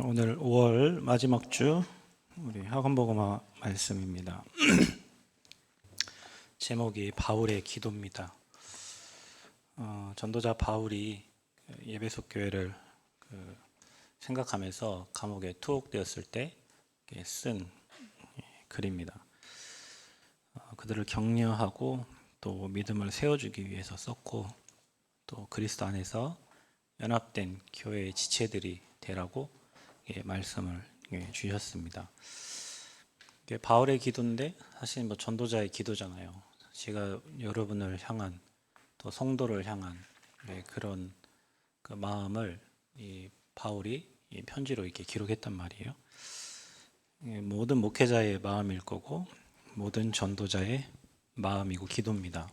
오늘 5월 마지막 주 우리 학원복음 말씀입니다. 제목이 바울의 기도입니다. 전도자 바울이 예배소 교회를 생각하면서 감옥에 투옥되었을 때 쓴 글입니다. 그들을 격려하고 또 믿음을 세워주기 위해서 썼고, 또 그리스도 안에서 연합된 교회의 지체들이 되라고 말씀을 주셨습니다. 이게 바울의 기도인데 사실 전도자의 기도잖아요. 제가 여러분을 향한, 또 성도를 향한 그런 그 마음을 이 바울이 이 편지로 이렇게 기록했단 말이에요. 모든 목회자의 마음일 거고 모든 전도자의 마음이고 기도입니다.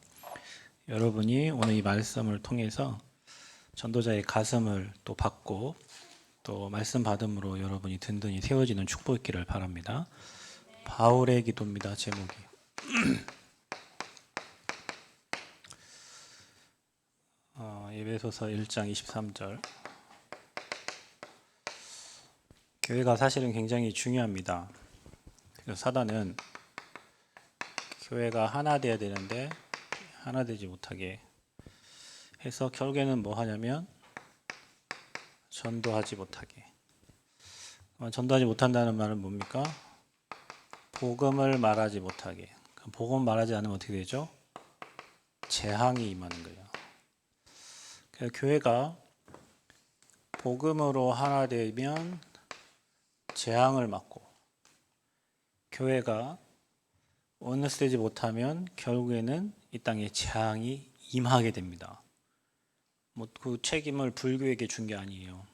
여러분이 오늘 이 말씀을 통해서 전도자의 가슴을 또 받고 또 말씀 받음으로 여러분이 든든히 세워지는 축복 있기를 바랍니다. 바울의 기도입니다. 제목이. 에베소서 1장 23절. 교회가 사실은 굉장히 중요합니다. 그래서 사단은 교회가 하나 돼야 되는데 하나 되지 못하게 해서 결국에는 뭐 하냐면 전도하지 못하게. 전도하지 못한다는 말은 뭡니까? 복음을 말하지 못하게. 복음 말하지 않으면 어떻게 되죠? 재앙이 임하는 거예요. 그래서 교회가 복음으로 하나 되면 재앙을 맞고, 교회가 원네스 되지 못하면 결국에는 이 땅에 재앙이 임하게 됩니다. 그 책임을 불교에게 준 게 아니에요.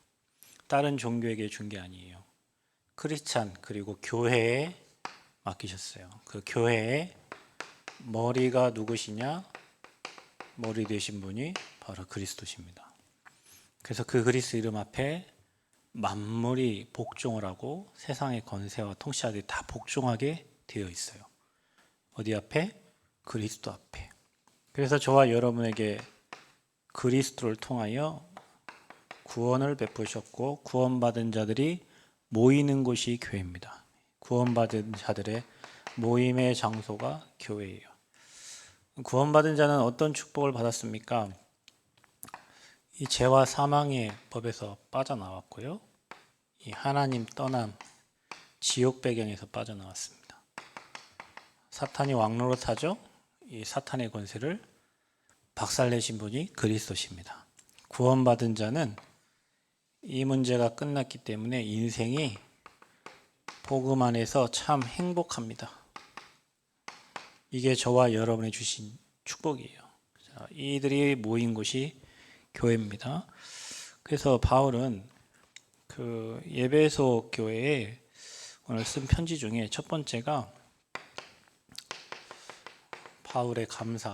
다른 종교에게 준 게 아니에요. 크리스찬 그리고 교회에 맡기셨어요. 그 교회의 머리가 누구시냐? 머리 되신 분이 바로 그리스도십니다. 그래서 그 그리스도 이름 앞에 만물이 복종을 하고 세상의 권세와 통치자들이 다 복종하게 되어 있어요. 어디 앞에? 그리스도 앞에. 그래서 저와 여러분에게 그리스도를 통하여 구원을 베푸셨고, 구원받은 자들이 모이는 곳이 교회입니다. 구원받은 자들의 모임의 장소가 교회예요. 구원받은 자는 어떤 축복을 받았습니까? 이 죄와 사망의 법에서 빠져나왔고요. 이 하나님 떠남, 지옥 배경에서 빠져나왔습니다. 사탄이 왕노릇하죠. 이 사탄의 권세를 박살내신 분이 그리스도십니다. 구원받은 자는 이 문제가 끝났기 때문에 인생이 복음 안에서 참 행복합니다. 이게 저와 여러분이 주신 축복이에요. 이들이 모인 곳이 교회입니다. 그래서 바울은 그 에베소 교회에 오늘 쓴 편지 중에 첫 번째가 바울의 감사,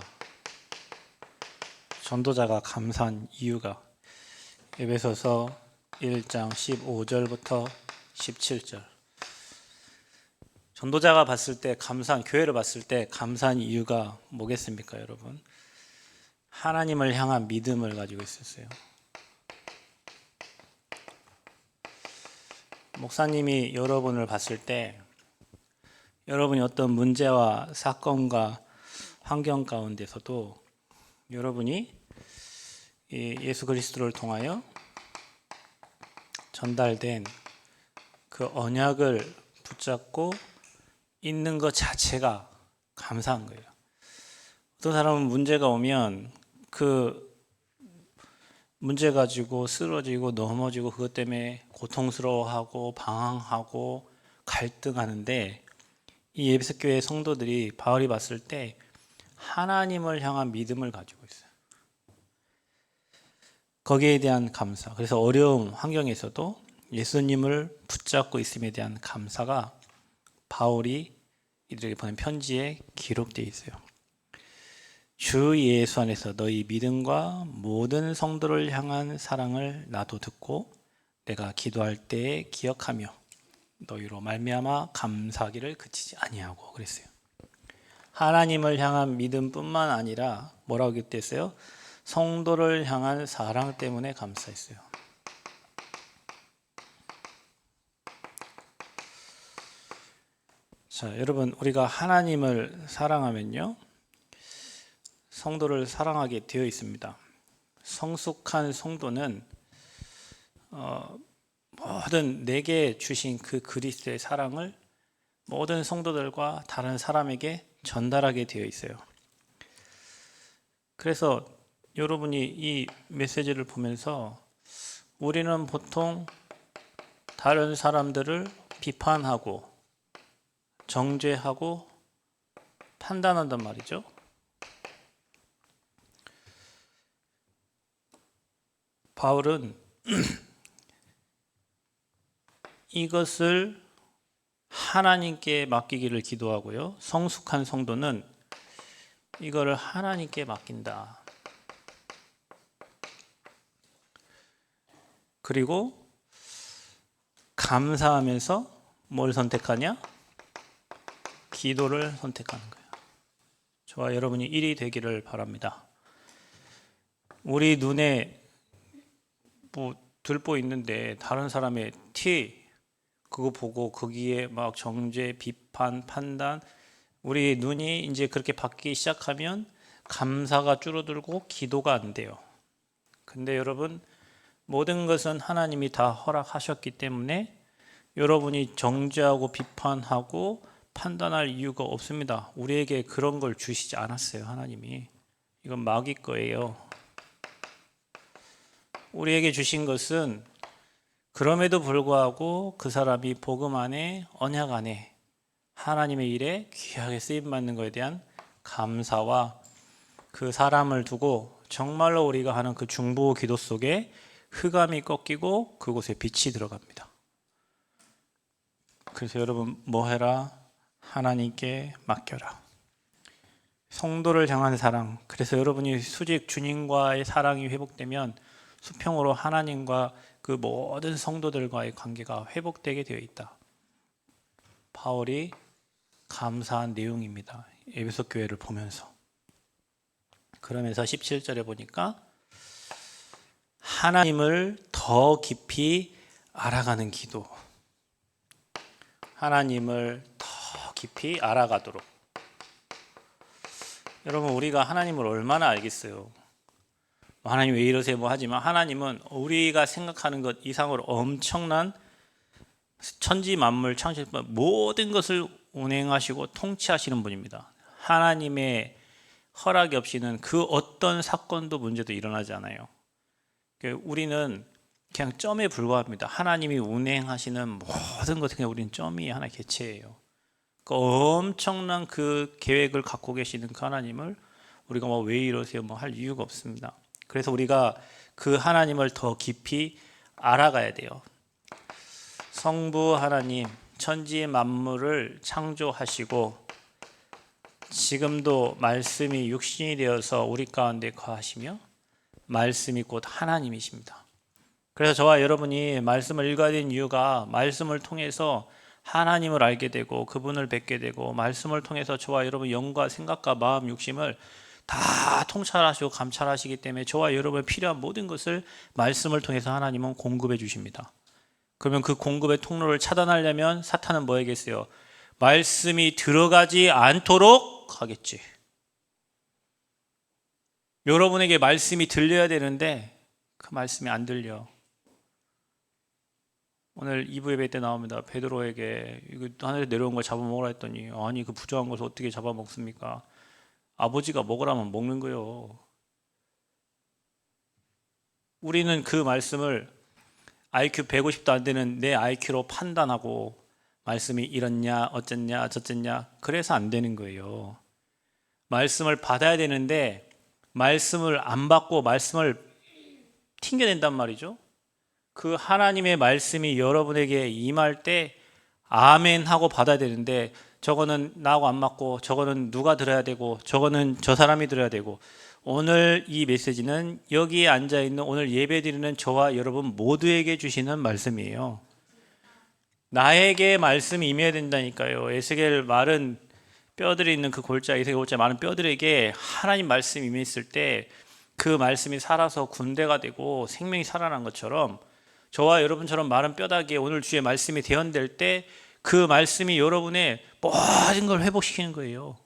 전도자가 감사한 이유가 에베소서 1장 15절부터 17절. 전도자가 봤을 때 감사한, 교회를 봤을 때 감사한 이유가 뭐겠습니까, 여러분? 하나님을 향한 믿음을 가지고 있었어요. 목사님이 여러분을 봤을 때 여러분이 어떤 문제와 사건과 환경 가운데서도 여러분이 예수 그리스도를 통하여 전달된 그 언약을 붙잡고 있는 것 자체가 감사한 거예요. 어떤 사람은 문제가 오면 그 문제 가지고 쓰러지고 넘어지고 그것 때문에 고통스러워하고 방황하고 갈등하는데, 이 에베소 교회 성도들이 바울이 봤을 때 하나님을 향한 믿음을 가지고 있어요. 거기에 대한 감사. 그래서 어려운 환경에서도 예수님을 붙잡고 있음에 대한 감사가 바울이 이들에게 보낸 편지에 기록되어 있어요. 주 예수 안에서 너희 믿음과 모든 성도를 향한 사랑을 나도 듣고 내가 기도할 때에 기억하며 너희로 말미암아 감사하기를 그치지 아니하고 그랬어요. 하나님을 향한 믿음뿐만 아니라 뭐라고 기록됐어요? 성도를 향한 사랑 때문에 감사했어요. 자, 여러분, 우리가 하나님을 사랑하면요, 성도를 사랑하게 되어 있습니다. 성숙한 성도는 모든 내게 주신 그 그리스도의 사랑을 모든 성도들과 다른 사람에게 전달하게 되어 있어요. 그래서 여러분이 이 메시지를 보면서 우리는 보통 다른 사람들을 비판하고 정죄하고 판단한단 말이죠. 바울은 이것을 하나님께 맡기기를 기도하고요. 성숙한 성도는 이거를 하나님께 맡긴다. 그리고 감사하면서 뭘 선택하냐? 기도를 선택하는 거예요. 저와 여러분이 일이 되기를 바랍니다. 우리 눈에 뭐 들보 있는데 다른 사람의 티 그거 보고 거기에 막 정죄, 비판, 판단, 우리 눈이 이제 그렇게 바뀌기 시작하면 감사가 줄어들고 기도가 안 돼요. 근데 여러분, 모든 것은 하나님이 다 허락하셨기 때문에 여러분이 정죄하고 비판하고 판단할 이유가 없습니다. 우리에게 그런 걸 주시지 않았어요, 하나님이. 이건 마귀 거예요. 우리에게 주신 것은 그럼에도 불구하고 그 사람이 복음 안에, 언약 안에 하나님의 일에 귀하게 쓰임받는 것에 대한 감사와 그 사람을 두고 정말로 우리가 하는 그 중보 기도 속에 흑암이 꺾이고 그곳에 빛이 들어갑니다. 그래서 여러분, 뭐 해라? 하나님께 맡겨라. 성도를 향한 사랑. 그래서 여러분이 수직 주님과의 사랑이 회복되면 수평으로 하나님과 그 모든 성도들과의 관계가 회복되게 되어 있다. 바울이 감사한 내용입니다. 에베소 교회를 보면서. 그러면서 17절에 보니까 하나님을 더 깊이 알아가는 기도. 하나님을 더 깊이 알아가도록. 여러분, 우리가 하나님을 얼마나 알겠어요? 하나님 왜 이러세요? 뭐 하지만 하나님은 우리가 생각하는 것 이상으로 엄청난 천지 만물 창실 모든 것을 운행하시고 통치하시는 분입니다. 하나님의 허락이 없이는 그 어떤 사건도 문제도 일어나지 않아요. 우리는 그냥 점에 불과합니다. 하나님이 운행하시는 모든 것은 그냥 우리는 점이 하나 개체예요. 그 엄청난 그 계획을 갖고 계시는 그 하나님을 우리가 뭐 왜 이러세요? 뭐 할 이유가 없습니다. 그래서 우리가 그 하나님을 더 깊이 알아가야 돼요. 성부 하나님, 천지 만물을 창조하시고 지금도 말씀이 육신이 되어서 우리 가운데 거하시며 말씀이 곧 하나님이십니다. 그래서 저와 여러분이 말씀을 읽어야 되는 이유가 말씀을 통해서 하나님을 알게 되고 그분을 뵙게 되고 말씀을 통해서 저와 여러분 영과 생각과 마음, 욕심을 다 통찰하시고 감찰하시기 때문에 저와 여러분의 필요한 모든 것을 말씀을 통해서 하나님은 공급해 주십니다. 그러면 그 공급의 통로를 차단하려면 사탄은 뭐 하겠어요? 말씀이 들어가지 않도록 하겠지. 여러분에게 말씀이 들려야 되는데 그 말씀이 안 들려. 오늘 2부 예배 때 나옵니다. 베드로에게 이거 하늘에 내려온 걸 잡아먹으라 했더니 아니 그 부정한 것을 어떻게 잡아먹습니까? 아버지가 먹으라면 먹는 거요. 우리는 그 말씀을 IQ 150도 안 되는 내 IQ로 판단하고 말씀이 이렇냐 어쨌냐 저쨌냐 그래서 안 되는 거예요. 말씀을 받아야 되는데 말씀을 안 받고 말씀을 튕겨낸단 말이죠. 그 하나님의 말씀이 여러분에게 임할 때 아멘 하고 받아야 되는데 저거는 나하고 안 맞고 저거는 누가 들어야 되고 저거는 저 사람이 들어야 되고 오늘 이 메시지는 여기에 앉아있는 오늘 예배드리는 저와 여러분 모두에게 주시는 말씀이에요. 나에게 말씀이 임해야 된다니까요. 에스겔 말은 뼈들이 있는 그 골자, 에스겔 골자 많은 뼈들에게 하나님 말씀이 임했을 때 그 말씀이 살아서 군대가 되고 생명이 살아난 것처럼 저와 여러분처럼 마른 뼈다귀에 오늘 주의 말씀이 대언될 때 그 말씀이 여러분의 모든 걸 회복시키는 거예요.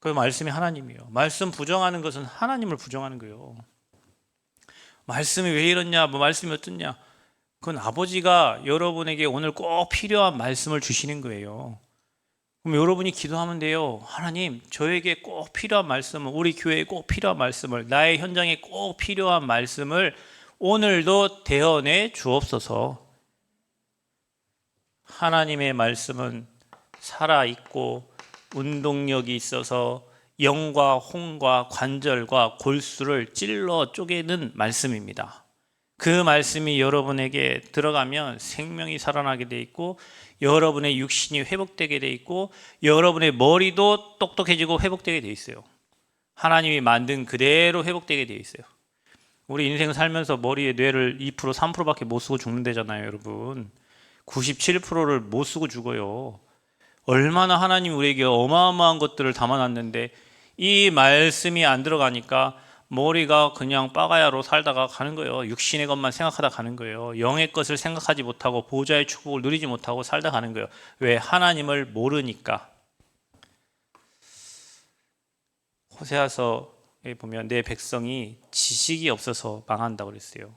그 말씀이 하나님이에요. 말씀 부정하는 것은 하나님을 부정하는 거예요. 말씀이 왜 이렇냐, 뭐 말씀이 어떻냐, 그건 아버지가 여러분에게 오늘 꼭 필요한 말씀을 주시는 거예요. 그럼 여러분이 기도하면 돼요. 하나님, 저에게 꼭 필요한 말씀을, 우리 교회에 꼭 필요한 말씀을, 나의 현장에 꼭 필요한 말씀을 오늘도 대언해 주옵소서. 하나님의 말씀은 살아있고 운동력이 있어서 영과 홍과 관절과 골수를 찔러 쪼개는 말씀입니다. 그 말씀이 여러분에게 들어가면 생명이 살아나게 돼 있고, 여러분의 육신이 회복되게 돼 있고, 여러분의 머리도 똑똑해지고 회복되게 돼 있어요. 하나님이 만든 그대로 회복되게 돼 있어요. 우리 인생 살면서 머리에 뇌를 2%, 3%밖에 못 쓰고 죽는다잖아요, 여러분. 97%를 못 쓰고 죽어요. 얼마나 하나님 우리에게 어마어마한 것들을 담아놨는데 이 말씀이 안 들어가니까 머리가 그냥 빠가야로 살다가 가는 거예요. 육신의 것만 생각하다 가는 거예요. 영의 것을 생각하지 못하고 보좌의 축복을 누리지 못하고 살다 가는 거예요. 왜? 하나님을 모르니까. 호세아서에 보면 내 백성이 지식이 없어서 망한다고 그랬어요.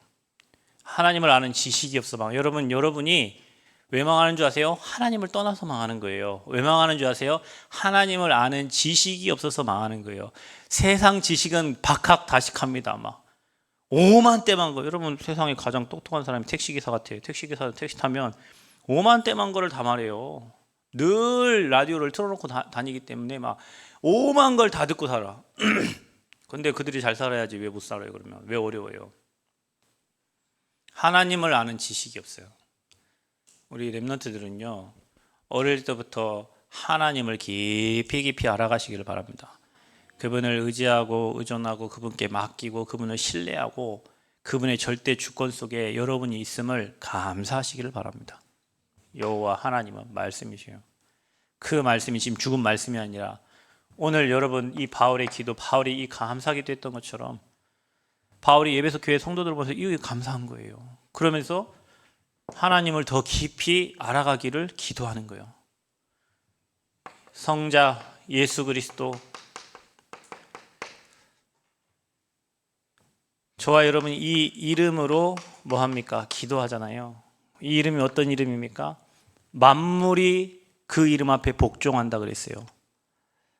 하나님을 아는 지식이 없어 망해요. 여러분이 왜 망하는 줄 아세요? 하나님을 떠나서 망하는 거예요. 왜 망하는 줄 아세요? 하나님을 아는 지식이 없어서 망하는 거예요. 세상 지식은 박학다식합니다. 막 오만 대만 거. 여러분, 세상에 가장 똑똑한 사람이 택시기사 같아요. 택시기사 택시 타면 오만 대만 거를 다 말해요. 늘 라디오를 틀어놓고 다니기 때문에 막 오만 걸 다 듣고 살아. 근데 그들이 잘 살아야지 왜 못 살아요? 그러면 왜 어려워요? 하나님을 아는 지식이 없어요. 우리 랩런트들은요, 어릴 때부터 하나님을 깊이 알아가시기를 바랍니다. 그분을 의지하고 의존하고 그분께 맡기고 그분을 신뢰하고 그분의 절대 주권 속에 여러분이 있음을 감사하시기를 바랍니다. 여호와 하나님은 말씀이시요. 그 말씀이 지금 죽은 말씀이 아니라 오늘 여러분 이 바울의 기도, 바울이 이 감사하기도 했던 것처럼 바울이 에베소 교회 성도들 보면서 이게 감사한 거예요. 그러면서 하나님을 더 깊이 알아가기를 기도하는 거예요. 성자 예수 그리스도, 저와 여러분이 이 이름으로 뭐 합니까? 기도하잖아요. 이 이름이 어떤 이름입니까? 만물이 그 이름 앞에 복종한다 그랬어요.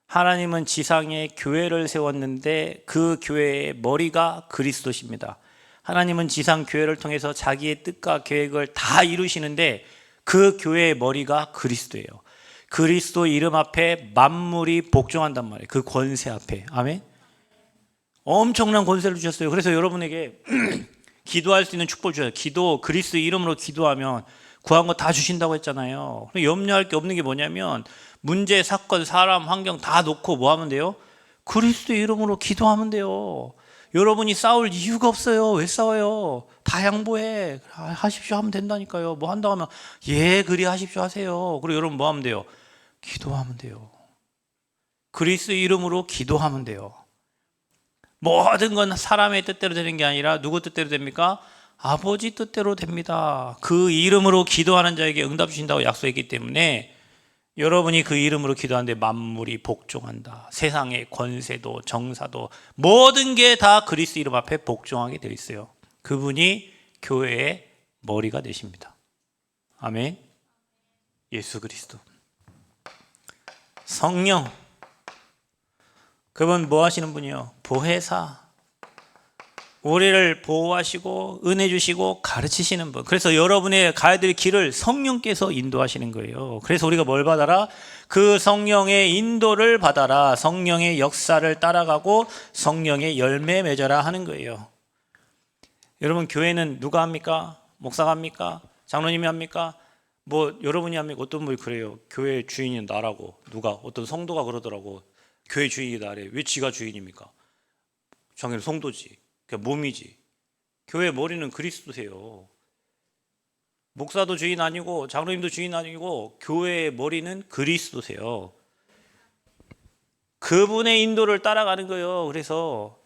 하나님은 지상에 교회를 세웠는데 그 교회의 머리가 그리스도십니다. 하나님은 지상 교회를 통해서 자기의 뜻과 계획을 다 이루시는데 그 교회의 머리가 그리스도예요. 그리스도 이름 앞에 만물이 복종한단 말이에요. 그 권세 앞에. 아멘. 엄청난 권세를 주셨어요. 그래서 여러분에게 기도할 수 있는 축복을 주셔요. 기도, 그리스도 이름으로 기도하면 구한 거 다 주신다고 했잖아요. 염려할 게 없는 게 뭐냐면 문제, 사건, 사람, 환경 다 놓고 뭐 하면 돼요? 그리스도 이름으로 기도하면 돼요. 여러분이 싸울 이유가 없어요. 왜 싸워요? 다 양보해. 하십시오 하면 된다니까요. 뭐 한다고 하면 예 그리 하십시오 하세요. 그리고 여러분 뭐 하면 돼요? 기도하면 돼요. 그리스도 이름으로 기도하면 돼요. 모든 건 사람의 뜻대로 되는 게 아니라 누구 뜻대로 됩니까? 아버지 뜻대로 됩니다. 그 이름으로 기도하는 자에게 응답 주신다고 약속했기 때문에 여러분이 그 이름으로 기도하는데 만물이 복종한다. 세상의 권세도 정사도 모든 게 다 그리스도 이름 앞에 복종하게 되어 있어요. 그분이 교회의 머리가 되십니다. 아멘. 예수 그리스도. 성령. 그분 뭐 하시는 분이요? 보혜사. 우리를 보호하시고 은혜 주시고 가르치시는 분. 그래서 여러분의 가야 될 길을 성령께서 인도하시는 거예요. 그래서 우리가 뭘 받아라? 그 성령의 인도를 받아라. 성령의 역사를 따라가고 성령의 열매 맺어라 하는 거예요. 여러분, 교회는 누가 합니까? 목사가 합니까? 장로님이 합니까? 뭐 여러분이 합니까? 어떤 분이 그래요. 교회 주인이 나라고. 누가? 어떤 성도가 그러더라고. 교회 주인이 나래. 왜 지가 주인입니까? 장로는 성도지. 몸이지. 교회 머리는 그리스도세요. 목사도 주인 아니고 장로님도 주인 아니고 교회의 머리는 그리스도세요. 그분의 인도를 따라가는 거예요. 그래서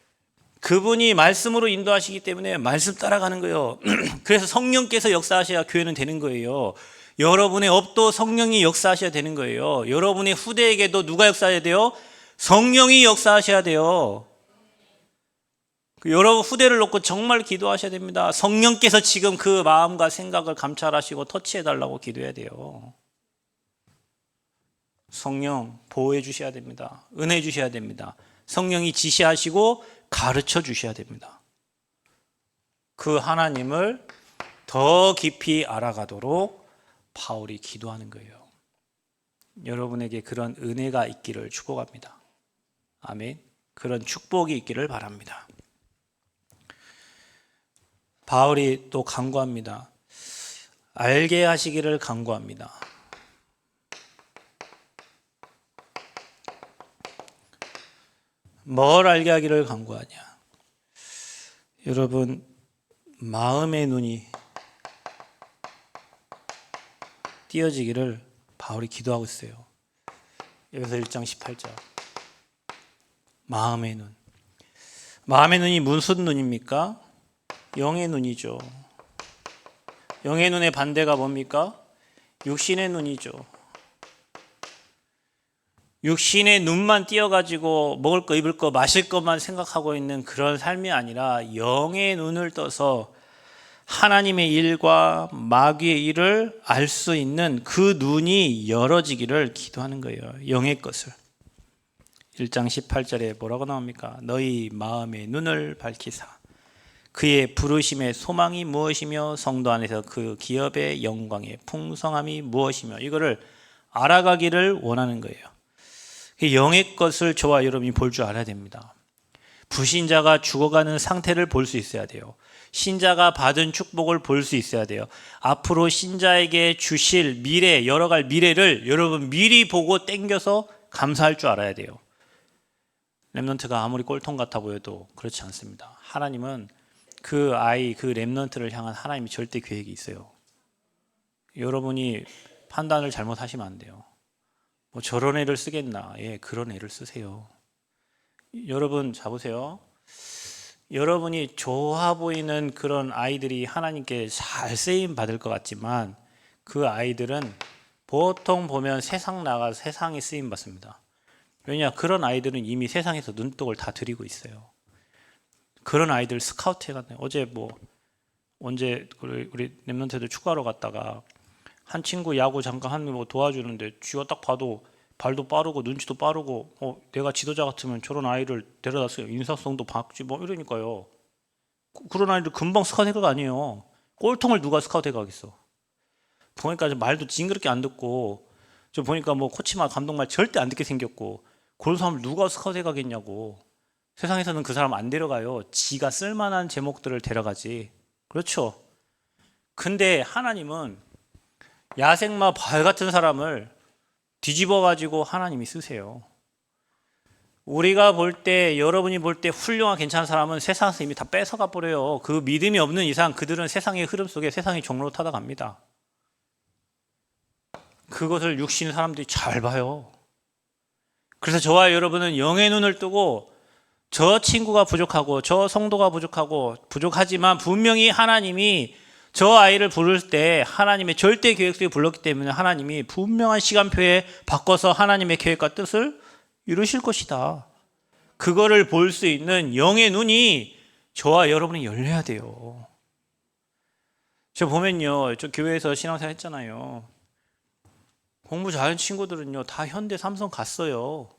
그분이 말씀으로 인도하시기 때문에 말씀 따라가는 거예요. 그래서 성령께서 역사하셔야 교회는 되는 거예요. 여러분의 업도 성령이 역사하셔야 되는 거예요. 여러분의 후대에게도 누가 역사해야 돼요? 성령이 역사하셔야 돼요. 여러분 후대를 놓고 정말 기도하셔야 됩니다. 성령께서 지금 그 마음과 생각을 감찰하시고 터치해달라고 기도해야 돼요. 성령 보호해 주셔야 됩니다. 은혜 주셔야 됩니다. 성령이 지시하시고 가르쳐 주셔야 됩니다. 그 하나님을 더 깊이 알아가도록 바울이 기도하는 거예요. 여러분에게 그런 은혜가 있기를 축복합니다. 아멘. 그런 축복이 있기를 바랍니다. 바울이 또 간구합니다. 알게 하시기를 간구합니다. 뭘 알게 하기를 간구하냐? 여러분, 마음의 눈이 띄어지기를 바울이 기도하고 있어요. 여기서 1장 18절. 마음의 눈. 마음의 눈이 무슨 눈입니까? 영의 눈이죠. 영의 눈의 반대가 뭡니까? 육신의 눈이죠. 육신의 눈만 띄어가지고 먹을 거, 입을 거, 마실 것만 생각하고 있는 그런 삶이 아니라 영의 눈을 떠서 하나님의 일과 마귀의 일을 알 수 있는 그 눈이 열어지기를 기도하는 거예요. 영의 것을. 1장 18절에 뭐라고 나옵니까? 너희 마음의 눈을 밝히사 그의 부르심의 소망이 무엇이며 성도 안에서 그 기업의 영광의 풍성함이 무엇이며 이거를 알아가기를 원하는 거예요. 영의 것을 저와 여러분이 볼 줄 알아야 됩니다. 불신자가 죽어가는 상태를 볼 수 있어야 돼요. 신자가 받은 축복을 볼 수 있어야 돼요. 앞으로 신자에게 주실 미래, 열어갈 미래를 여러분 미리 보고 땡겨서 감사할 줄 알아야 돼요. 렘넌트가 아무리 꼴통 같아 보여도 그렇지 않습니다. 하나님은 그 아이, 그 렘넌트를 향한 하나님이 절대 계획이 있어요. 여러분이 판단을 잘못하시면 안 돼요. 뭐 저런 애를 쓰겠나? 예, 그런 애를 쓰세요. 여러분 잡으세요. 여러분이 좋아 보이는 그런 아이들이 하나님께 잘 쓰임 받을 것 같지만 그 아이들은 보통 보면 세상 나가서 세상에 쓰임 받습니다. 왜냐? 그런 아이들은 이미 세상에서 눈독을 다 들이고 있어요. 그런 아이들 스카우트 해갔네요. 어제 언제 우리 랩런트들 축구하러 갔다가 한 친구 야구 잠깐 한 뭐 도와주는데 쥐가 딱 봐도 발도 빠르고 눈치도 빠르고 내가 지도자 같으면 저런 아이를 데려다어요. 인사성도 박지 뭐 이러니까요. 그런 아이들 금방 스카우트 해가 아니에요. 꼴통을 누가 스카우트 해가겠어. 보니까 말도 징그럽게 안 듣고 저 보니까 뭐 코치 말 감독 말 절대 안 듣게 생겼고 그런 사람을 누가 스카우트 해가겠냐고. 세상에서는 그 사람 안 데려가요. 지가 쓸만한 제목들을 데려가지. 그렇죠. 근데 하나님은 야생마 발 같은 사람을 뒤집어 가지고 하나님이 쓰세요. 우리가 볼 때, 여러분이 볼 때 훌륭한 괜찮은 사람은 세상에서 이미 다 뺏어가 버려요. 그 믿음이 없는 이상 그들은 세상의 흐름 속에 세상의 종로로 타다 갑니다. 그것을 육신 사람들이 잘 봐요. 그래서 저와 여러분은 영의 눈을 뜨고 저 친구가 부족하고 저 성도가 부족하지만 분명히 하나님이 저 아이를 부를 때 하나님의 절대 계획 속에 불렀기 때문에 하나님이 분명한 시간표에 바꿔서 하나님의 계획과 뜻을 이루실 것이다. 그거를 볼 수 있는 영의 눈이 저와 여러분이 열려야 돼요. 저 보면요, 저 교회에서 신앙생활 했잖아요. 공부 잘하는 친구들은요 다 현대 삼성 갔어요.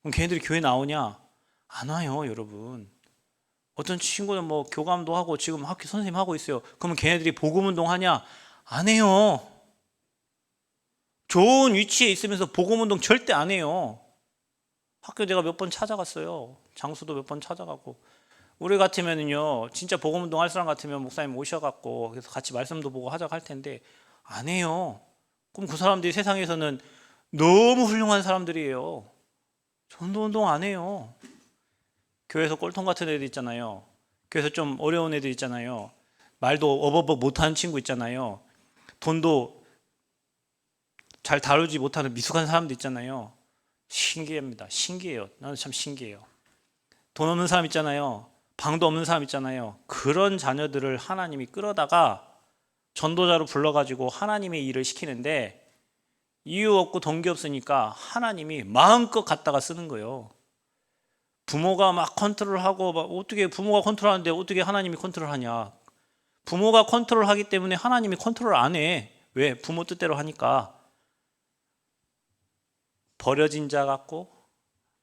그럼 걔네들이 교회 나오냐? 안 와요, 여러분. 어떤 친구는 뭐 교감도 하고 지금 학교 선생님 하고 있어요. 그러면 걔네들이 복음운동 하냐? 안 해요. 좋은 위치에 있으면서 복음운동 절대 안 해요. 학교 제가 몇 번 찾아갔어요. 장수도 몇 번 찾아가고. 우리 같으면은요, 진짜 복음운동 할 사람 같으면 목사님 오셔갖고 그래서 같이 말씀도 보고 하자고 할 텐데 안 해요. 그럼 그 사람들이 세상에서는 너무 훌륭한 사람들이에요. 전도운동 안 해요. 교회에서 꼴통 같은 애들 있잖아요. 교회에서 좀 어려운 애들 있잖아요. 말도 어버버 못하는 친구 있잖아요. 돈도 잘 다루지 못하는 미숙한 사람도 있잖아요. 신기합니다. 신기해요. 나는 참 신기해요. 돈 없는 사람 있잖아요. 방도 없는 사람 있잖아요. 그런 자녀들을 하나님이 끌어다가 전도자로 불러가지고 하나님의 일을 시키는데 이유 없고 동기 없으니까 하나님이 마음껏 갖다가 쓰는 거예요. 부모가 막 컨트롤하고, 막 어떻게 부모가 컨트롤하는데 어떻게 하나님이 컨트롤하냐. 부모가 컨트롤하기 때문에 하나님이 컨트롤 안 해. 왜? 부모 뜻대로 하니까. 버려진 자 같고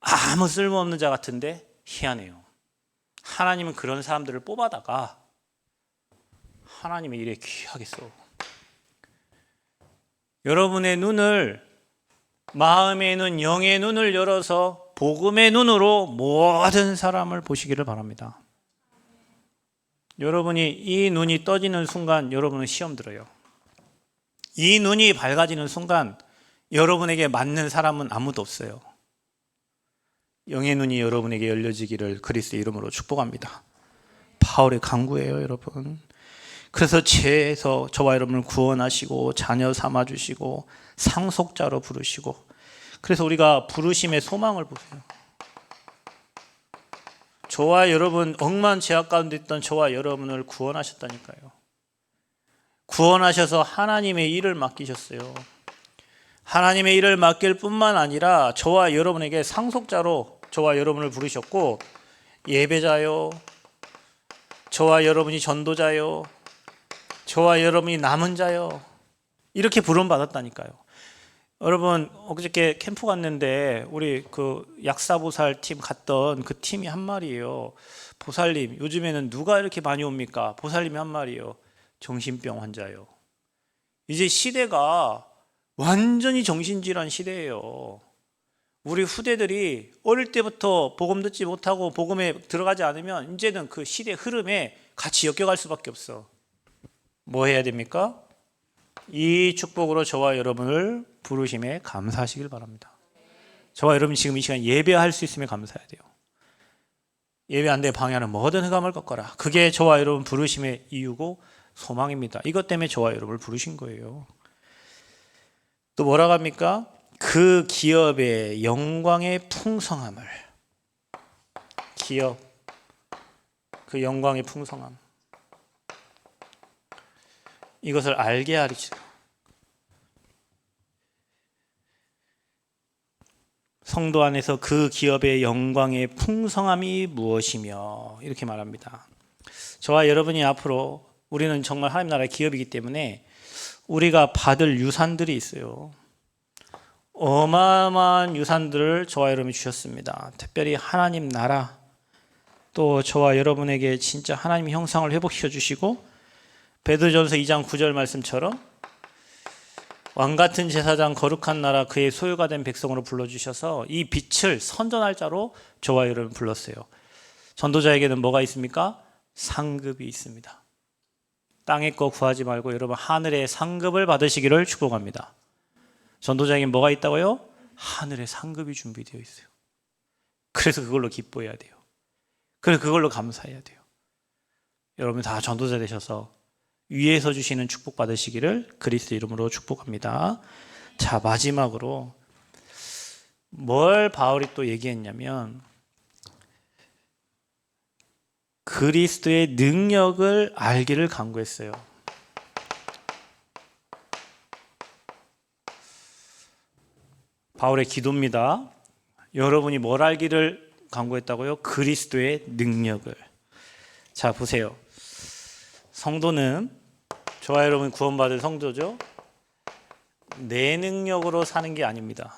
아무 쓸모없는 자 같은데 희한해요. 하나님은 그런 사람들을 뽑아다가 하나님의 일에 귀하게 써. 여러분의 눈을, 마음의 눈, 영의 눈을 열어서 복음의 눈으로 모든 사람을 보시기를 바랍니다. 여러분이 이 눈이 떠지는 순간 여러분은 시험 들어요. 이 눈이 밝아지는 순간 여러분에게 맞는 사람은 아무도 없어요. 영의 눈이 여러분에게 열려지기를 그리스도의 이름으로 축복합니다. 바울의 간구예요, 여러분. 그래서 죄에서 저와 여러분을 구원하시고 자녀 삼아주시고 상속자로 부르시고, 그래서 우리가 부르심의 소망을 보세요. 저와 여러분, 억만 죄악 가운데 있던 저와 여러분을 구원하셨다니까요. 구원하셔서 하나님의 일을 맡기셨어요. 하나님의 일을 맡길 뿐만 아니라 저와 여러분에게 상속자로 저와 여러분을 부르셨고, 예배자요, 저와 여러분이 전도자요, 저와 여러분이 남은 자요, 이렇게 부름받았다니까요. 여러분, 엊그저께 캠프 갔는데 우리 그 약사보살 팀 갔던 그 팀이 한 말이에요. 보살님, 요즘에는 누가 이렇게 많이 옵니까? 보살님이 한 말이에요. 정신병 환자요. 이제 시대가 완전히 정신질환 시대예요. 우리 후대들이 어릴 때부터 복음 듣지 못하고 복음에 들어가지 않으면 이제는 그 시대 흐름에 같이 엮여갈 수밖에 없어. 뭐 해야 됩니까? 이 축복으로 저와 여러분을 부르심에 감사하시길 바랍니다. 저와 여러분 지금 이 시간 예배할 수 있으면 감사해야 돼요. 예배 안 돼 방해하는 모든 흑암을 꺾어라. 그게 저와 여러분 부르심의 이유고 소망입니다. 이것 때문에 저와 여러분을 부르신 거예요. 또 뭐라고 합니까? 그 기업의 영광의 풍성함을, 기업, 그 영광의 풍성함, 이것을 알게 하리라. 성도 안에서 그 기업의 영광의 풍성함이 무엇이며, 이렇게 말합니다. 저와 여러분이 앞으로, 우리는 정말 하나님 나라의 기업이기 때문에 우리가 받을 유산들이 있어요. 어마어마한 유산들을 저와 여러분이 주셨습니다. 특별히 하나님 나라, 또 저와 여러분에게 진짜 하나님 형상을 회복시켜 주시고, 베드로전서 2장 9절 말씀처럼 왕같은 제사장 거룩한 나라 그의 소유가 된 백성으로 불러주셔서 이 빛을 선전할 자로 저와 여러분 불렀어요. 전도자에게는 뭐가 있습니까? 상급이 있습니다. 땅의 거 구하지 말고 여러분 하늘의 상급을 받으시기를 축복합니다. 전도자에게는 뭐가 있다고요? 하늘의 상급이 준비되어 있어요. 그래서 그걸로 기뻐해야 돼요. 그래서 그걸로 감사해야 돼요. 여러분 다 전도자 되셔서 위에서 주시는 축복 받으시기를 그리스도 이름으로 축복합니다. 자, 마지막으로 뭘 바울이 또 얘기했냐면 그리스도의 능력을 알기를 간구했어요. 바울의 기도입니다. 여러분이 뭘 알기를 간구했다고요? 그리스도의 능력을. 자, 보세요. 성도는, 저와 여러분 구원받은 성도죠. 내 능력으로 사는 게 아닙니다.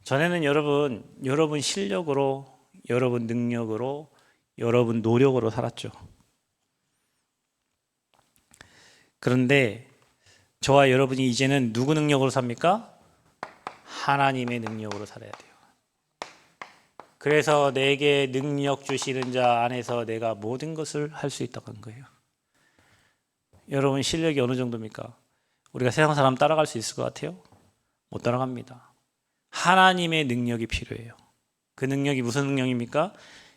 전에는 여러분 실력으로, 여러분 능력으로, 여러분 노력으로 살았죠. 그런데 저와 여러분이 이제는 누구 능력으로 삽니까? 하나님의 능력으로 살아야 돼요. 그래서 내게 능력 주시는 자 안에서 내가 모든 것을 할 수 있다고 한 거예요. 여러분 실력이 어느 정도입니까? 우리가 세상 사람 따라갈 수 있을 것 같아요? 못 따라갑니다. 하나님의 능력이 필요해요. 그 능력이 무슨 능력입니까?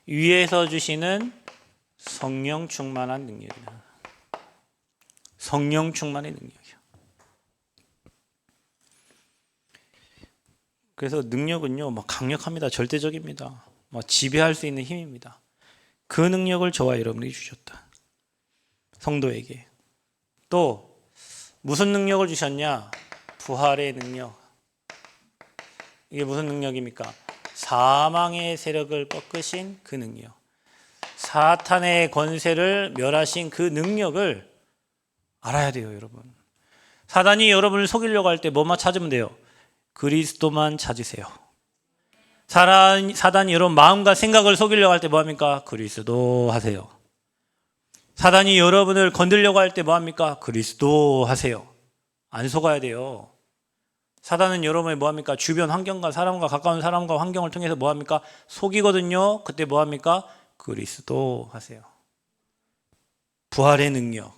위에서 주시는 성령 충만한 능력이에요. 성령 충만의 능력이요. 그래서 능력은요, 강력합니다. 절대적입니다. 지배할 수 있는 힘입니다. 그 능력을 저와 여러분이 주셨다. 성도에게. 또 무슨 능력을 주셨냐? 부활의 능력. 이게 무슨 능력입니까? 사망의 세력을 꺾으신 그 능력. 사탄의 권세를 멸하신 그 능력을 알아야 돼요, 여러분. 사단이 여러분을 속이려고 할 때 뭐만 찾으면 돼요? 그리스도만 찾으세요. 사단이 여러분 마음과 생각을 속이려고 할 때 뭐합니까? 그리스도 하세요. 사단이 여러분을 건들려고 할 때 뭐합니까? 그리스도 하세요. 안 속아야 돼요. 사단은 여러분의 뭐합니까? 주변 환경과 사람과 가까운 사람과 환경을 통해서 뭐합니까? 속이거든요. 그때 뭐합니까? 그리스도 하세요. 부활의 능력.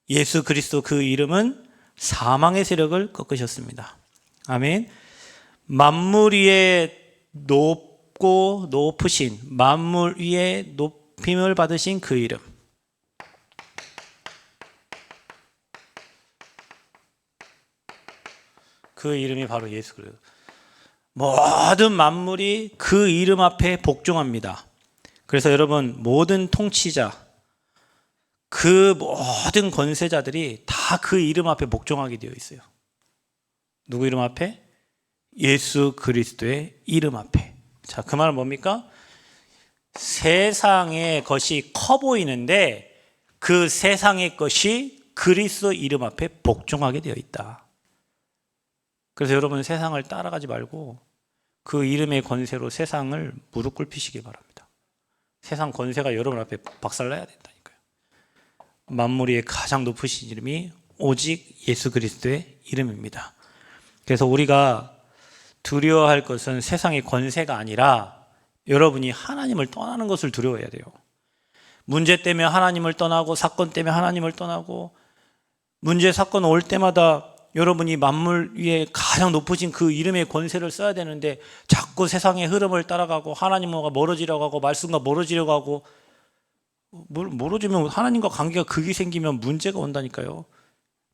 예수 그리스도 그 이름은 사망의 세력을 꺾으셨습니다. 아멘. 만물 위에 높고 높으신, 만물 위에 높임을 받으신 그 이름. 그 이름이 바로 예수 그리스도. 모든 만물이 그 이름 앞에 복종합니다. 그래서 여러분, 모든 통치자, 그 모든 권세자들이 다 그 이름 앞에 복종하게 되어 있어요. 누구 이름 앞에? 예수 그리스도의 이름 앞에. 자, 그 말은 뭡니까? 세상의 것이 커 보이는데 그 세상의 것이 그리스도 이름 앞에 복종하게 되어 있다. 그래서 여러분, 세상을 따라가지 말고 그 이름의 권세로 세상을 무릎 꿇히시기 바랍니다. 세상 권세가 여러분 앞에 박살나야 된다니까요. 만물 위에 가장 높으신 이름이 오직 예수 그리스도의 이름입니다. 그래서 우리가 두려워할 것은 세상의 권세가 아니라 여러분이 하나님을 떠나는 것을 두려워해야 돼요. 문제 때문에 하나님을 떠나고, 사건 때문에 하나님을 떠나고, 문제 사건 올 때마다 여러분이 만물 위에 가장 높으신 그 이름의 권세를 써야 되는데 자꾸 세상의 흐름을 따라가고 하나님과 멀어지려고 하고 말씀과 멀어지려고 하고, 멀어지면 하나님과 관계가 극이 생기면 문제가 온다니까요.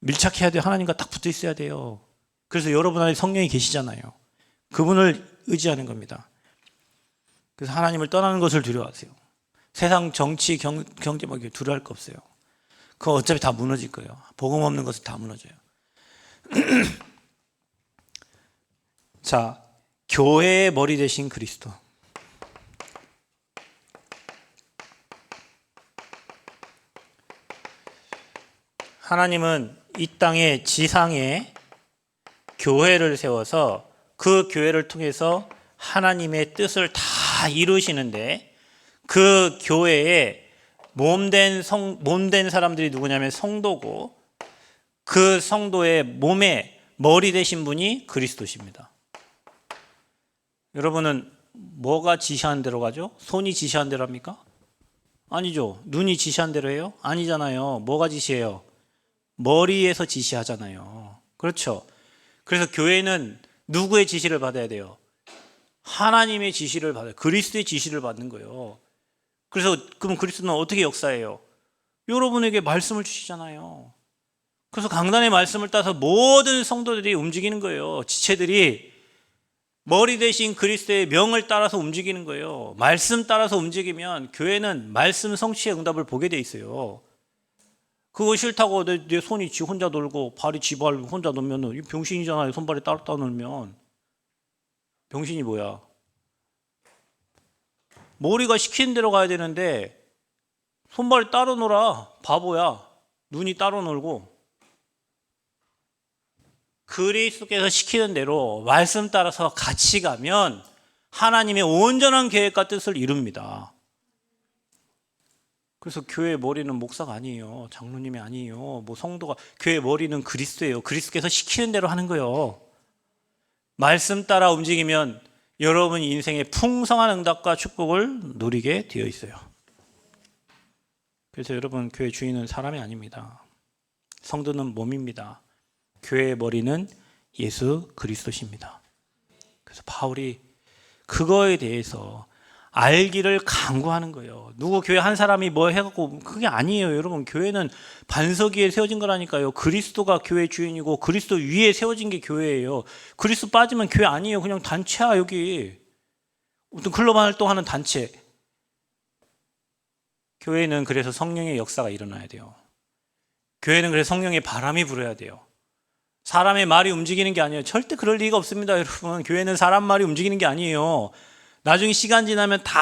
밀착해야 돼요. 하나님과 딱 붙어 있어야 돼요. 그래서 여러분 안에 성령이 계시잖아요. 그분을 의지하는 겁니다. 그래서 하나님을 떠나는 것을 두려워하세요. 세상 정치, 경제 뭐 두려워할 거 없어요. 그거 어차피 다 무너질 거예요. 복음 없는 것은 다 무너져요. 자, 교회의 머리 되신 그리스도. 하나님은 이 땅의 지상에 교회를 세워서 그 교회를 통해서 하나님의 뜻을 다 이루시는데, 그 교회에 몸된 사람들이 누구냐면 성도고, 그 성도의 몸에 머리 되신 분이 그리스도십니다. 여러분은 뭐가 지시한 대로 가죠? 손이 지시한 대로 합니까? 아니죠. 눈이 지시한 대로 해요? 아니잖아요. 뭐가 지시해요? 머리에서 지시하잖아요. 그렇죠. 그래서 교회는 누구의 지시를 받아야 돼요? 하나님의 지시를 받아요. 그리스도의 지시를 받는 거예요. 그래서 그럼 그리스도는 어떻게 역사해요? 여러분에게 말씀을 주시잖아요. 그래서 강단의 말씀을 따서 모든 성도들이 움직이는 거예요. 지체들이 머리 대신 그리스도의 명을 따라서 움직이는 거예요. 말씀 따라서 움직이면 교회는 말씀 성취의 응답을 보게 돼 있어요. 그거 싫다고 내 손이 지 혼자 놀고 발이 지 발 혼자 놀면 병신이잖아요. 손발이 따로 놀면. 병신이 뭐야? 머리가 시키는 대로 가야 되는데 손발이 따로 놀아. 바보야. 눈이 따로 놀고. 그리스도께서 시키는 대로 말씀 따라서 같이 가면 하나님의 온전한 계획과 뜻을 이룹니다. 그래서 교회의 머리는 목사가 아니에요. 장로님이 아니에요. 뭐 성도가, 교회의 머리는 그리스도예요. 그리스도께서 시키는 대로 하는 거예요. 말씀 따라 움직이면 여러분 인생의 풍성한 응답과 축복을 누리게 되어 있어요. 그래서 여러분, 교회 주인은 사람이 아닙니다. 성도는 몸입니다. 교회의 머리는 예수 그리스도십니다. 그래서 바울이 그거에 대해서 알기를 강구하는 거예요. 누구 교회 한 사람이 뭐 해갖고, 그게 아니에요. 여러분, 교회는 반석 위에 세워진 거라니까요. 그리스도가 교회 주인이고 그리스도 위에 세워진 게 교회예요. 그리스도 빠지면 교회 아니에요. 그냥 단체야. 여기 어떤 클럽 활동하는 단체. 교회는 그래서 성령의 역사가 일어나야 돼요. 교회는 그래서 성령의 바람이 불어야 돼요. 사람의 말이 움직이는 게 아니에요. 절대 그럴 리가 없습니다, 여러분. 교회는 사람 말이 움직이는 게 아니에요. 나중에 시간 지나면 다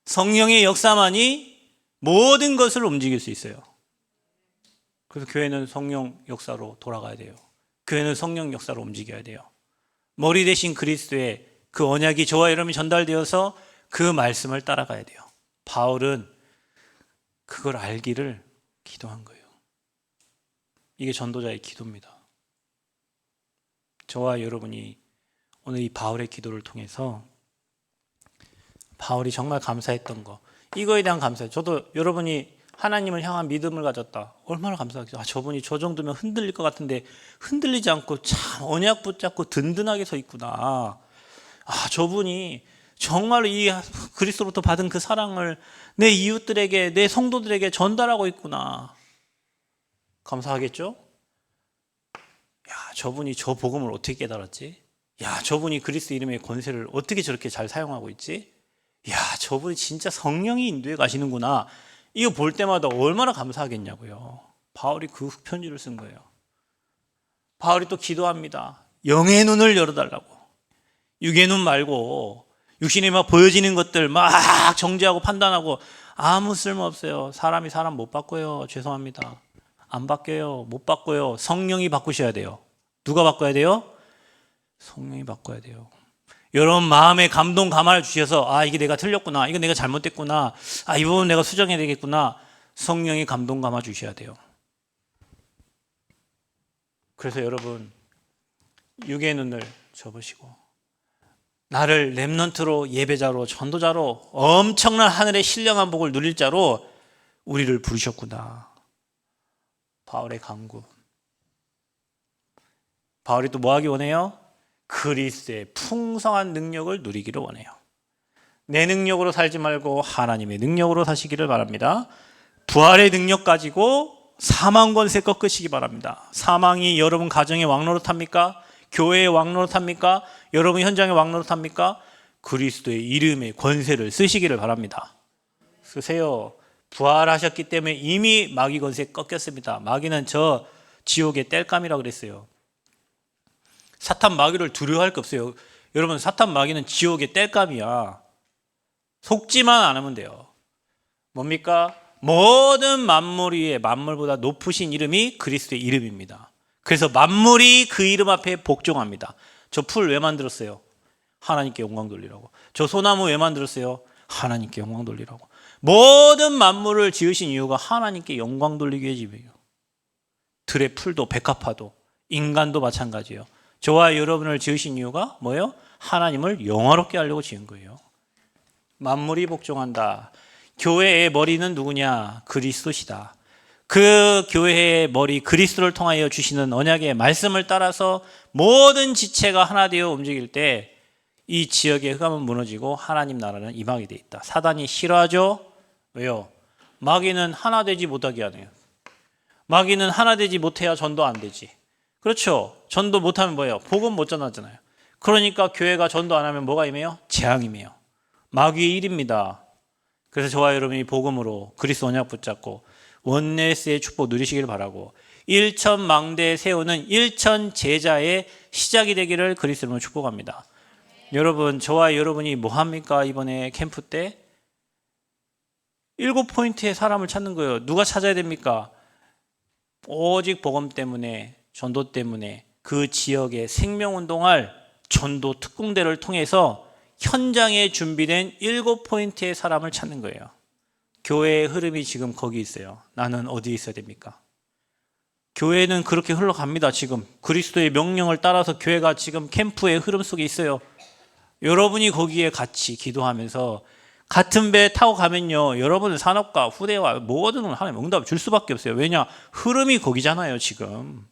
성령의 역사만이 모든 것을 움직일 수 있어요. 그래서 교회는 성령 역사로 돌아가야 돼요. 교회는 성령 역사로 움직여야 돼요. 머리 대신 그리스도의 그 언약이 저와 여러분이 전달되어서 그 말씀을 따라가야 돼요. 바울은 그걸 알기를 기도한 거예요. 이게 전도자의 기도입니다. 저와 여러분이 오늘 이 바울의 기도를 통해서 바울이 정말 감사했던 거, 이거에 대한 감사해요. 저도 여러분이 하나님을 향한 믿음을 가졌다. 얼마나 감사하겠어요. 저분이 저 정도면 흔들릴 것 같은데 흔들리지 않고 참 언약 붙잡고 든든하게 서 있구나. 저분이 정말로 이 그리스도로부터 받은 그 사랑을 내 이웃들에게, 내 성도들에게 전달하고 있구나. 감사하겠죠? 저분이 저 복음을 어떻게 깨달았지? 저분이 그리스도 이름의 권세를 어떻게 저렇게 잘 사용하고 있지? 저분이 진짜 성령이 인도해 가시는구나. 이거 볼 때마다 얼마나 감사하겠냐고요. 바울이 그 편지를 쓴 거예요. 바울이 또 기도합니다. 영의 눈을 열어달라고. 육의 눈 말고 육신에 막 보여지는 것들 막 정죄하고 판단하고 아무 쓸모없어요. 사람이 사람 못 바꿔요. 죄송합니다. 안 바뀌어요. 못 바꿔요. 성령이 바꾸셔야 돼요. 누가 바꿔야 돼요? 성령이 바꿔야 돼요. 여러분 마음에 감동 감화를 주셔서 이게 내가 틀렸구나, 이거 내가 잘못됐구나, 이 부분 내가 수정해야 되겠구나. 성령이 감동 감화 주셔야 돼요. 그래서 여러분 육의 눈을 접으시고 나를 렘넌트로, 예배자로, 전도자로, 엄청난 하늘의 신령한 복을 누릴 자로 우리를 부르셨구나. 바울의 간구. 바울이 또 뭐 하기 원해요? 그리스도의 풍성한 능력을 누리기를 원해요. 내 능력으로 살지 말고 하나님의 능력으로 사시기를 바랍니다. 부활의 능력 가지고 사망 권세 꺾으시기 바랍니다. 사망이 여러분 가정의 왕노릇합니까? 교회의 왕노릇합니까? 여러분 현장의 왕노릇합니까? 그리스도의 이름의 권세를 쓰시기를 바랍니다. 쓰세요. 부활하셨기 때문에 이미 마귀 권세 꺾였습니다. 마귀는 저 지옥의 땔감이라고 그랬어요. 사탄 마귀를 두려워할 게 없어요. 여러분 사탄 마귀는 지옥의 땔감이야. 속지만 않으면 돼요. 뭡니까? 모든 만물 위에 만물보다 높으신 이름이 그리스도의 이름입니다. 그래서 만물이 그 이름 앞에 복종합니다. 저 풀 왜 만들었어요? 하나님께 영광 돌리라고. 저 소나무 왜 만들었어요? 하나님께 영광 돌리라고. 모든 만물을 지으신 이유가 하나님께 영광 돌리기 위해서예요. 들의 풀도 백합화도 인간도 마찬가지예요. 저와 여러분을 지으신 이유가 뭐예요? 하나님을 영화롭게 하려고 지은 거예요. 만물이 복종한다. 교회의 머리는 누구냐? 그리스도시다. 그 교회의 머리 그리스도를 통하여 주시는 언약의 말씀을 따라서 모든 지체가 하나 되어 움직일 때 이 지역의 흑암은 무너지고 하나님 나라는 임하게 돼 있다. 사단이 싫어하죠? 왜요? 마귀는 하나 되지 못하게 하네요. 마귀는 하나 되지 못해야 전도 안 되지. 그렇죠? 전도 못하면 뭐예요? 복음 못 전하잖아요. 그러니까 교회가 전도 안 하면 뭐가 임해요? 재앙임해요. 마귀의 일입니다. 그래서 저와 여러분이 복음으로 그리스도 언약 붙잡고 원네스의 축복 누리시길 바라고 1천 망대 세우는 1천 제자의 시작이 되기를 그리스도로 축복합니다. 여러분 저와 여러분이 뭐합니까? 이번에 캠프 때 7포인트의 사람을 찾는 거예요. 누가 찾아야 됩니까? 오직 복음 때문에 전도 때문에 그 지역에 생명운동할 전도 특공대를 통해서 현장에 준비된 7포인트의 사람을 찾는 거예요. 교회의 흐름이 지금 거기 있어요. 나는 어디에 있어야 됩니까? 교회는 그렇게 흘러갑니다. 지금 그리스도의 명령을 따라서 교회가 지금 캠프의 흐름 속에 있어요. 여러분이 거기에 같이 기도하면서 같은 배 타고 가면요, 여러분은 산업과 후대와 모든 하나님 응답을 줄 수밖에 없어요. 왜냐? 흐름이 거기잖아요. 지금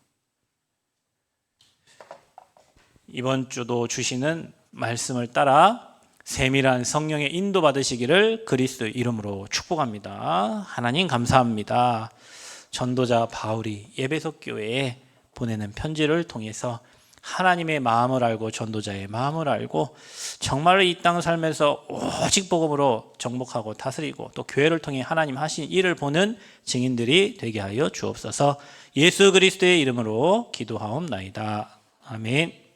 이번 주도 주시는 말씀을 따라 세밀한 성령의 인도 받으시기를 그리스도 이름으로 축복합니다. 하나님 감사합니다. 전도자 바울이 에베소 교회에 보내는 편지를 통해서 하나님의 마음을 알고 전도자의 마음을 알고 정말로 이 땅 삶에서 오직 복음으로 정복하고 다스리고 또 교회를 통해 하나님 하신 일을 보는 증인들이 되게 하여 주옵소서. 예수 그리스도의 이름으로 기도하옵나이다. 아멘.